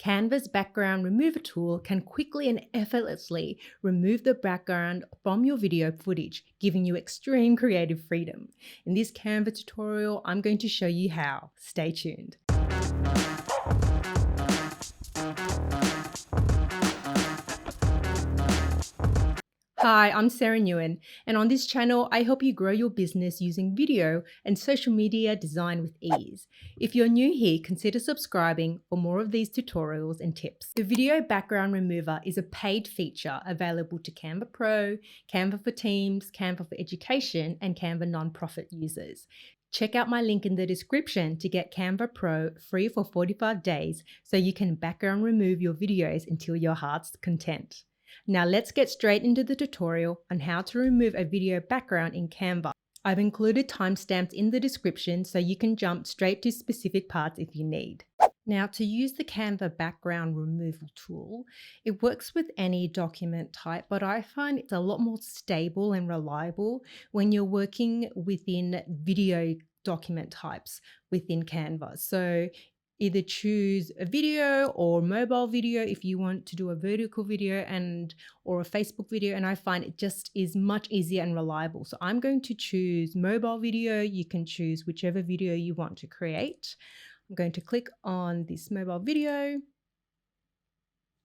Canva's background remover tool can quickly and effortlessly remove the background from your video footage, giving you extreme creative freedom. In this Canva tutorial, I'm going to show you how. Stay tuned. Hi, I'm Sarah Nguyen, and on this channel, I help you grow your business using video and social media design with ease. If you're new here, consider subscribing for more of these tutorials and tips. The Video Background Remover is a paid feature available to Canva Pro, Canva for Teams, Canva for Education, and Canva Nonprofit users. Check out my link in the description to get Canva Pro free for 45 days so you can background remove your videos until your heart's content. Now let's get straight into the tutorial on how to remove a video background in Canva. I've included timestamps in the description so you can jump straight to specific parts if you need. Now, to use the Canva background removal tool, it works with any document type, but I find it's a lot more stable and reliable when you're working within video document types within Canva. So either choose a video or mobile video if you want to do a vertical video or a Facebook video, and I find it just is much easier and reliable. So I'm going to choose mobile video. You can choose whichever video you want to create. I'm going to click on this mobile video.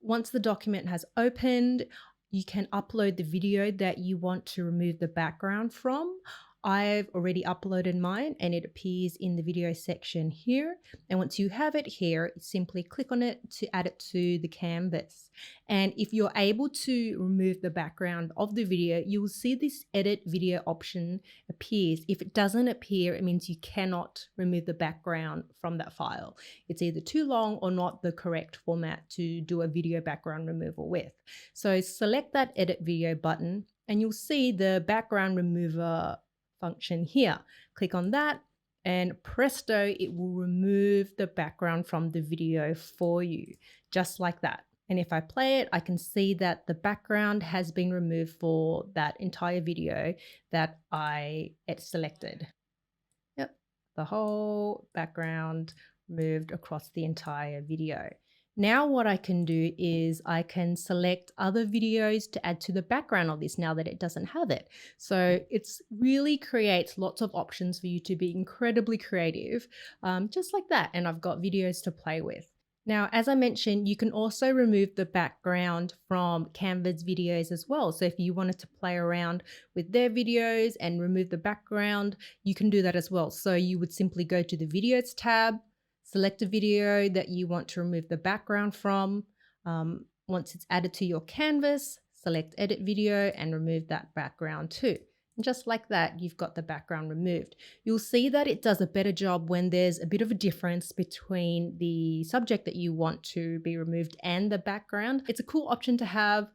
Once the document has opened, you can upload the video that you want to remove the background from. I've already uploaded mine and it appears in the video section here. And once you have it here, simply click on it to add it to the canvas. And if you're able to remove the background of the video, you will see this edit video option appears. If it doesn't appear, it means you cannot remove the background from that file. It's either too long or not the correct format to do a video background removal with. So select that edit video button and you'll see the background remover function here. Click on that and presto, it will remove the background from the video for you, just like that. And if I play it, I can see that the background has been removed for that entire video that I selected. Yep, the whole background moved across the entire video. Now what I can do is I can select other videos to add to the background of this now that it doesn't have it. So it's really creates lots of options for you to be incredibly creative, just like that. And I've got videos to play with. Now, as I mentioned, you can also remove the background from Canva's videos as well. So if you wanted to play around with their videos and remove the background, you can do that as well. So you would simply go to the Videos tab, select a video that you want to remove the background from. Once it's added to your canvas, select Edit Video and remove that background too. And just like that, you've got the background removed. You'll see that it does a better job when there's a bit of a difference between the subject that you want to be removed and the background. It's a cool option to have.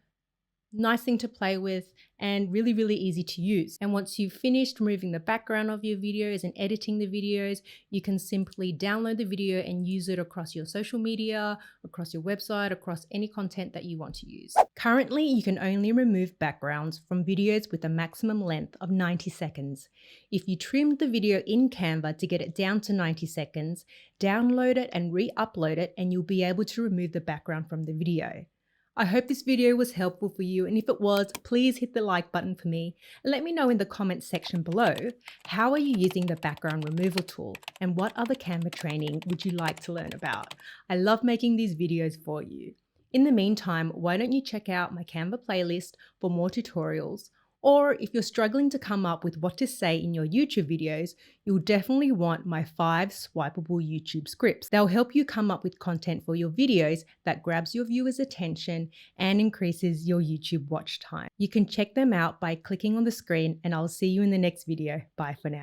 Nice thing to play with and really, really easy to use. And once you've finished removing the background of your videos and editing the videos, you can simply download the video and use it across your social media, across your website, across any content that you want to use. Currently, you can only remove backgrounds from videos with a maximum length of 90 seconds. If you trimmed the video in Canva to get it down to 90 seconds, download it and re-upload it and you'll be able to remove the background from the video. I hope this video was helpful for you, and if it was, please hit the like button for me and let me know in the comments section below, how are you using the background removal tool and what other Canva training would you like to learn about? I love making these videos for you. In the meantime, why don't you check out my Canva playlist for more tutorials, or if you're struggling to come up with what to say in your YouTube videos, you'll definitely want my 5 swipeable YouTube scripts. They'll help you come up with content for your videos that grabs your viewers' attention and increases your YouTube watch time. You can check them out by clicking on the screen, and I'll see you in the next video. Bye for now.